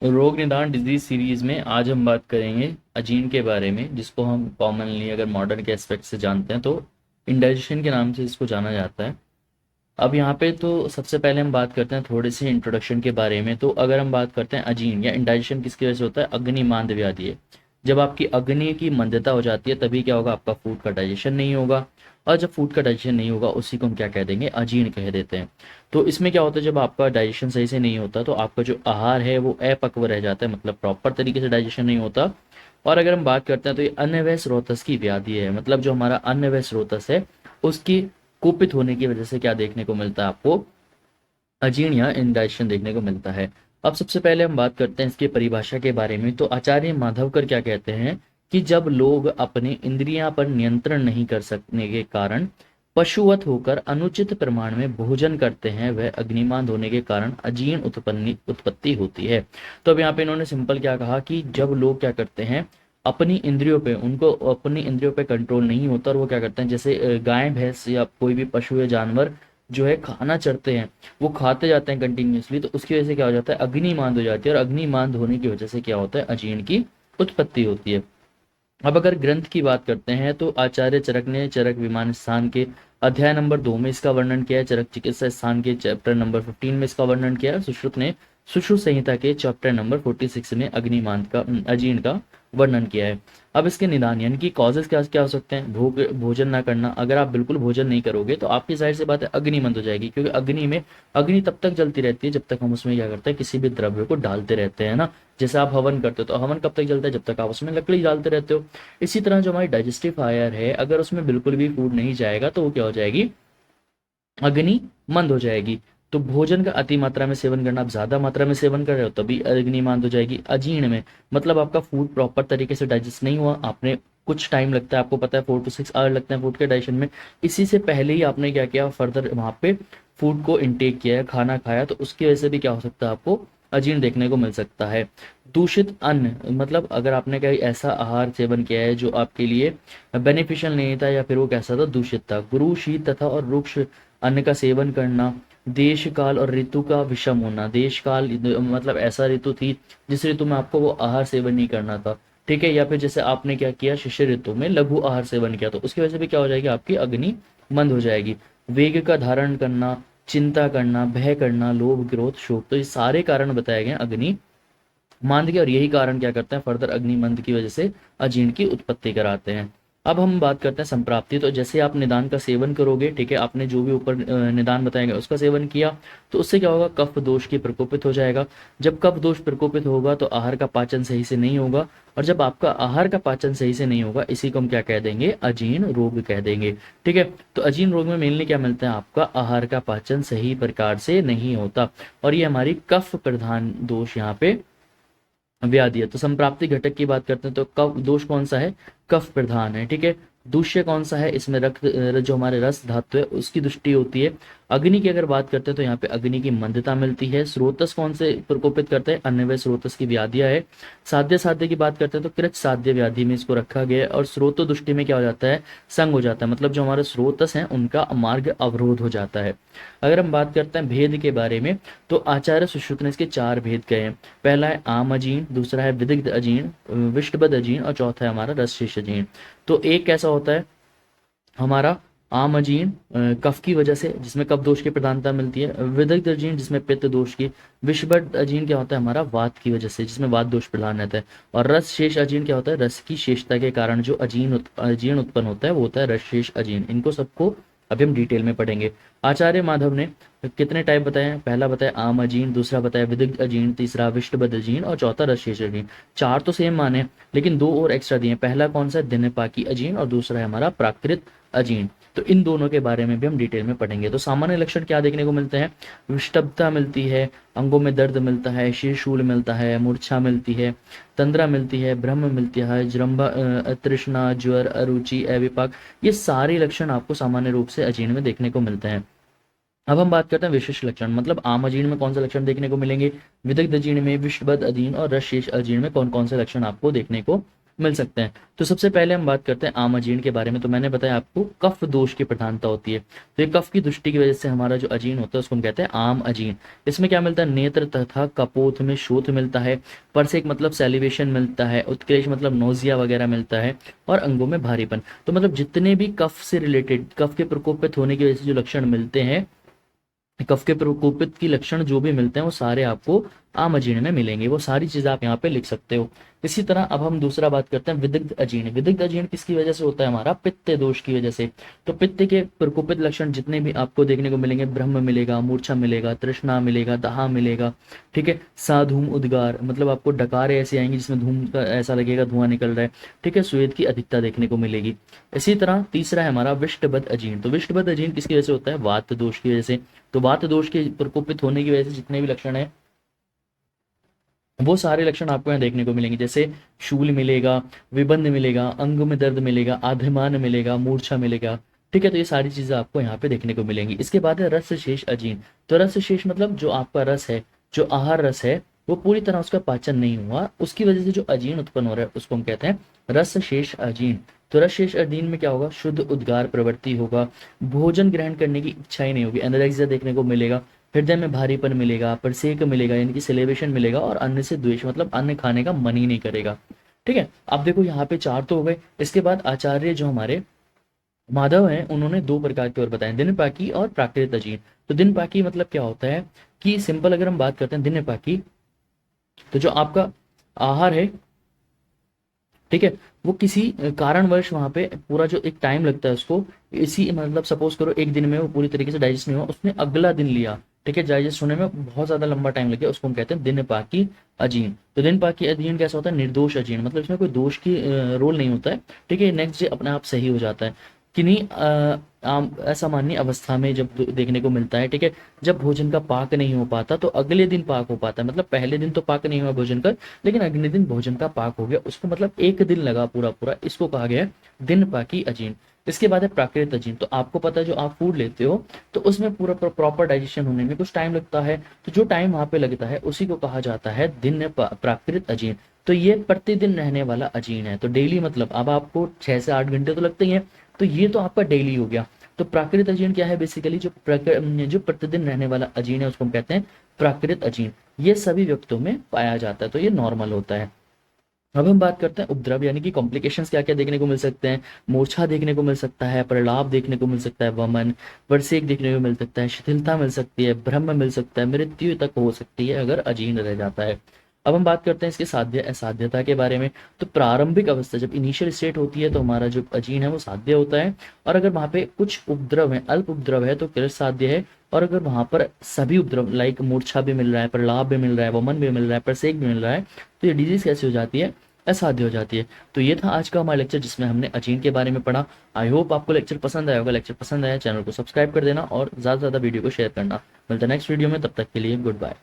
रोग निदान disease series में आज हम बात करेंगे अजीन के बारे में, जिसको हम कॉमनली अगर मॉडर्न के एस्पेक्ट से जानते हैं तो इंडाइजेशन के नाम से इसको जाना जाता है। अब यहाँ पे तो सबसे पहले हम बात करते हैं थोड़े से इंट्रोडक्शन के बारे में। तो अगर हम बात करते हैं अजीन या इंडाइजेशन किसकी वजह से होता है, अग्नि मांद व्याधि है। जब आपकी अग्नि की मंदता हो जाती है तभी क्या होगा, आपका फूड का डाइजेशन नहीं होगा। और जब फूड का डाइजेशन नहीं होगा उसी को हम क्या कह देंगे, अजीर्ण कह देते हैं। तो इसमें क्या होता है, जब आपका डाइजेशन सही से नहीं होता तो आपका जो आहार है वो अपक्व रह जाता है, मतलब प्रॉपर तरीके से डाइजेशन नहीं होता। और अगर हम बात करते हैं तो ये अन्नवय स्रोतस की व्याधि है, मतलब जो हमारा अन्नवय स्रोतस है उसकी कुपित होने की वजह से क्या देखने को मिलता है आपको, अजीर्ण या इंडाइजेशन देखने को मिलता है। अब सबसे पहले हम बात करते हैं इसकी परिभाषा के बारे में। तो आचार्य माधवकर क्या कहते हैं कि जब लोग अपने इंद्रियां पर नियंत्रण नहीं कर सकने के कारण पशुवत होकर अनुचित प्रमाण में भोजन करते हैं, वह अग्निमांद होने के कारण अजीर्ण उत्पत्ति होती है। तो अब यहाँ पे इन्होंने सिंपल क्या कहा कि जब लोग क्या करते हैं, अपनी इंद्रियों पे, उनको अपनी इंद्रियों पे कंट्रोल नहीं होता और वो क्या करते हैं, जैसे गाय भैंस या कोई भी पशु या जानवर जो है खाना चरते हैं, वो खाते जाते हैं कंटिन्यूअसली, तो उसकी वजह से क्या हो जाता है, अग्निमांद हो जाती है। और अग्निमांद होने की वजह से क्या होता है, अजीर्ण की उत्पत्ति होती है। अब अगर ग्रंथ की बात करते हैं तो आचार्य चरक ने चरक विमान स्थान के अध्याय नंबर 2 में इसका वर्णन किया है, चरक चिकित्सा स्थान के चैप्टर नंबर 15 में इसका वर्णन किया है, सुश्रुत ने सुश्रुत संहिता के चैप्टर नंबर 46 में अग्निमांद का अजीर्ण का वर्णन किया है। अब इसके निदान यानी कि कॉजेज क्या क्या हो सकते हैं, भोजन ना करना। अगर आप बिल्कुल भोजन नहीं करोगे तो आपकी जाहिर सी बात है अग्निमंद हो जाएगी, क्योंकि अग्नि तब तक जलती रहती है जब तक हम उसमें क्या करते हैं, किसी भी द्रव्य को डालते रहते हैं ना। जैसे आप हवन करते हो तो हवन कब तक जलता है, जब तक आप उसमें लकड़ी डालते रहते हो। इसी तरह जो हमारी डाइजेस्टिव फायर है, अगर उसमें बिल्कुल भी फूड नहीं जाएगा तो वो क्या हो जाएगी, अग्नि मंद हो जाएगी। तो भोजन का अति मात्रा में सेवन करना, आप ज्यादा मात्रा में सेवन कर रहे हो तभी अग्नि मंद हो जाएगी। अजीर्ण में मतलब आपका फूड प्रॉपर तरीके से डाइजेस्ट नहीं हुआ, आपने कुछ टाइम लगता है, आपको पता है 4 to 6 आवर लगते हैं फूड के डाइजेशन में। इसी से पहले ही आपने क्या किया, फर्दर वहां पे फूड को इंटेक किया है, खाना खाया, तो उसकी वजह से भी क्या हो सकता है, आपको अजीर्ण देखने को मिल सकता है। दूषित अन्न मतलब अगर आपने कहीं ऐसा आहार सेवन किया है जो आपके लिए बेनिफिशियल नहीं था या फिर वो कैसा था, दूषित था। गुरु शीत तथा और रुक्ष अन्न का सेवन करना, देश काल और ऋतु का विषम होना। देश काल मतलब ऐसा ऋतु थी जिस ऋतु में आपको वो आहार सेवन नहीं करना था, ठीक है। या फिर जैसे आपने क्या किया, शिशिर ऋतु में लघु आहार सेवन किया, तो उसकी वजह से भी क्या हो जाएगी, आपकी अग्नि मंद हो जाएगी। वेग का धारण करना, चिंता करना, भय करना, लोभ क्रोध शोक, तो ये सारे कारण बताए गए अग्नि मांद के। और यही कारण क्या करते हैं, फर्दर अग्निमंद की वजह से अजीर्ण की उत्पत्ति कराते हैं। अब हम बात करते हैं संप्राप्ति। तो जैसे आप निदान का सेवन करोगे, ठीक है, आपने जो भी ऊपर निदान बताएंगे उसका सेवन किया, तो उससे क्या होगा, कफ दोष की प्रकोपित हो जाएगा। जब कफ दोष प्रकोपित होगा तो आहार का पाचन सही से नहीं होगा, और जब आपका आहार का पाचन सही से नहीं होगा, इसी को हम क्या कह देंगे, अजीर्ण रोग कह देंगे, ठीक है। तो अजीर्ण रोग में मेनली क्या मिलता है, आपका आहार का पाचन सही प्रकार से नहीं होता, और ये हमारी कफ प्रधान दोष यहाँ पे व्याधि है। तो संप्राप्ति घटक की बात करते हैं तो कफ दोष कौन सा है, कफ प्रधान है, ठीक है। दूष्य कौन सा है, इसमें रक्त जो हमारे रस धातु है उसकी दृष्टि होती है। अग्नि की अगर बात करते हैं तो यहाँ पे अग्नि की मंदता मिलती है। स्रोतस कौन से प्रकोपित करते हैं, अन्यवय स्रोतस की व्याधियां है। साध्य साध्य की बात करते हैं तो कृच साध्य व्याधि में इसको रखा गया है। और स्रोत दृष्टि में क्या हो जाता है, संग हो जाता है, मतलब जो हमारे स्रोतस हैं उनका मार्ग अवरोध हो जाता है। अगर हम बात करते हैं भेद के बारे में, तो आचार्य सुश्रुत ने इसके 4 भेद कहे हैं। पहला है आम अजीर्ण, दूसरा है विदग्ध अजीर्ण, विष्टबद अजीर्ण, और चौथा है हमारा रसशेष अजीर्ण। तो एक कैसा होता है हमारा, आम अजीर्ण कफ की वजह से, जिसमें कफ दोष की प्रधानता मिलती है। विदग्ध अजीर्ण जिसमें पित्त दोष की। विषबद अजीर्ण क्या होता है, हमारा वात की वजह से, जिसमें वात दोष प्रधान रहता है। और रस शेष अजीर्ण क्या होता है, रस की शेषता के कारण जो अजीर्ण उत्पन्न होता है वो होता है रस शेष अजीर्ण। इनको सबको अभी हम डिटेल में पढ़ेंगे। आचार्य माधव ने कितने टाइप बताए हैं, पहला बताया आम अजीर्ण, दूसरा बताया विदग्ध अजीर्ण, तीसरा विष्टबद अजीर्ण, और चौथा रसशेष अजीर्ण। 4 तो सेम माने, लेकिन 2 और एक्स्ट्रा दिए। पहला कौन सा, दिनपाकी अजीर्ण, और दूसरा है हमारा प्राकृत अजीर्ण। तो इन दोनों के बारे में भी हम डिटेल में पढ़ेंगे। तो सामान्य लक्षण क्या देखने को मिलते हैं, विषटभता मिलती है, अंगों में दर्द मिलता है, शीर्षूल मिलता है, मूर्छा मिलती है, तंद्रा मिलती है, भ्रम मिलती है, जृंभा, तृष्णा, ज्वर, अरुचि, अविपाक, ये सारे लक्षण आपको सामान्य रूप से अजीर्ण में देखने को मिलते हैं। अब हम बात करते हैं विशिष्ट लक्षण, मतलब आम अजीर्ण में कौन से लक्षण देखने को मिलेंगे, विदग्ध अजीर्ण में, विषबद अजीर्ण और रसशेष अजीर्ण में कौन कौन से लक्षण आपको देखने को मिल सकते हैं। तो सबसे पहले हम बात करते हैं आम अजीर्ण के बारे में। तो मैंने बताया आपको कफ दोष की प्रधानता होती है, तो ये कफ की दृष्टि की वजह से हमारा जो अजीर्ण होता है उसको हम कहते हैं आम अजीर्ण। इसमें क्या मिलता है, नेत्र तथा कपोथ में शोथ मिलता है, परसेक मतलब सैलिवेशन मिलता है, उत्क्लेश मतलब नोजिया वगैरह मिलता है, और अंगों में भारीपन। तो मतलब जितने भी कफ से रिलेटेड, कफ के प्रकोपित होने की वजह से जो लक्षण मिलते हैं, कफ के प्रकोपित की लक्षण जो भी मिलते हैं वो सारे आपको आम अजीर्ण में मिलेंगे। वो सारी चीजें आप यहाँ पे लिख सकते हो। इसी तरह अब हम दूसरा बात करते हैं विदग्ध अजीर्ण। विदग्ध अजीर्ण किसकी वजह से होता है, हमारा पित्त दोष की वजह से। तो पित्त के प्रकोपित लक्षण जितने भी आपको देखने को मिलेंगे, ब्रह्म मिलेगा, मूर्छा मिलेगा, तृष्णा मिलेगा, दाह मिलेगा, ठीक है, साधूम उद्गार मतलब आपको डकारे ऐसे आएंगे जिसमें धूम का ऐसा लगेगा धुआं निकल रहा है, ठीक है, स्वेद की अधिकता देखने को मिलेगी। इसी तरह तीसरा है हमारा विष्टबद्ध अजीर्ण। तो विष्टबद्ध अजीर्ण किसकी वजह से होता है, वात दोष की वजह से। तो वात दोष के प्रकोपित होने की वजह से जितने भी लक्षण है वो सारे लक्षण आपको यहाँ देखने को मिलेंगे, जैसे शूल मिलेगा, विबंध मिलेगा, अंग में दर्द मिलेगा, आधिमान मिलेगा, मूर्छा मिलेगा, ठीक है। तो ये सारी चीजें आपको यहाँ पे देखने को मिलेंगी। इसके बाद है रस शेष अजीर्ण। तो रस शेष मतलब जो आपका रस है, जो आहार रस है, वो पूरी तरह उसका पाचन नहीं हुआ, उसकी वजह से जो अजीर्ण उत्पन्न हो रहा है उसको हम कहते हैं रस शेष अजीर्ण। तो रस शेष अजीर्ण में क्या होगा, शुद्ध उद्गार प्रवृत्ति होगा, भोजन ग्रहण करने की इच्छा ही नहीं होगी, एनोरेक्सिया देखने को मिलेगा, हृदय में भारीपन मिलेगा, परसेक मिलेगा यानी कि सेलेब्रेशन मिलेगा, और अन्न से द्वेष मतलब अन्न खाने का मन ही नहीं करेगा, ठीक है। अब देखो यहाँ पे चार तो हो गए। इसके बाद आचार्य जो हमारे माधव हैं उन्होंने दो प्रकार के और बताए, दिन पाकी और प्राकृत अजीर्ण। तो दिन पाकी मतलब क्या होता है कि सिंपल अगर हम बात करते हैं दिन पाकी, तो जो आपका आहार है, ठीक है, वो किसी कारणवश वहां पे पूरा जो एक टाइम लगता है उसको, इसी मतलब सपोज करो एक दिन में वो पूरी तरीके से डाइजेस्ट नहीं हुआ, उसने अगला दिन लिया, ठीक है, डाइजेस्ट होने में बहुत ज्यादा लंबा टाइम लग गया, उसको हम कहते हैं दिन पाकी अजीर्ण। तो दिन पाकी अजीर्ण कैसा होता है, निर्दोष अजीर्ण, मतलब इसमें कोई दोष की रोल नहीं होता है, ठीक है, नेक्स्ट डे अपने आप सही हो जाता है। किन्हीं आम असामान्य अवस्था में जब देखने को मिलता है, ठीक है, जब भोजन का पाक नहीं हो पाता तो अगले दिन पाक हो पाता है, मतलब पहले दिन तो पाक नहीं हुआ भोजन का, लेकिन अगले दिन भोजन का पाक हो गया, उसको मतलब एक दिन लगा पूरा पूरा, इसको कहा गया है दिन पाकी अजीर्ण। इसके बाद है प्राकृत अजीर्ण। तो आपको पता है जो आप फूड लेते हो तो उसमें पूरा प्रॉपर डाइजेशन होने में कुछ टाइम लगता है, तो जो टाइम वहां पे लगता है उसी को कहा जाता है दिन प्राकृत अजीर्ण। तो ये प्रतिदिन रहने वाला अजीर्ण है। तो डेली मतलब अब आपको 6 से 8 घंटे तो लगते ही हैं, तो ये तो आपका डेली हो गया। तो प्राकृत अजीर्ण क्या है, बेसिकली जो प्रतिदिन रहने वाला अजीर्ण है उसको हम कहते हैं प्राकृत अजीर्ण। ये सभी व्यक्तियों में पाया जाता है, तो ये नॉर्मल होता है। अब हम बात करते हैं उपद्रव यानी कि कॉम्प्लिकेशंस क्या क्या देखने को मिल सकते हैं। मूर्छा देखने को मिल सकता है, प्रलाप देखने को मिल सकता है, वमन, वर्षेक देखने को मिल सकता है, शिथिलता मिल सकती है, भ्रम मिल सकता है, मृत्यु तक हो सकती है अगर अजीर्ण रह जाता है। अब हम बात करते हैं इसके साध्य असाध्यता के बारे में। तो प्रारंभिक अवस्था जब इनिशियल स्टेट होती है तो हमारा जो अजीर्ण है वो साध्य होता है, और अगर वहां पे कुछ उपद्रव है, अल्प उपद्रव है, तो कृत साध्य है, और अगर वहां पर सभी उपद्रव लाइक मूर्छा भी मिल रहा है, प्रलाप भी मिल रहा है, वमन भी मिल रहा है, प्रसेक भी मिल रहा है, तो ये डिजीज कैसे हो जाती है, असाध्य हो जाती है। तो ये था आज का हमारा लेक्चर जिसमें हमने अजीर्ण के बारे में पढ़ा। आई होप आपको लेक्चर पसंद आया होगा। लेक्चर पसंद आया चैनल को सब्सक्राइब कर देना और ज़्यादा से ज़्यादा वीडियो को शेयर करना। मिलता है नेक्स्ट वीडियो में, तब तक के लिए गुड बाय।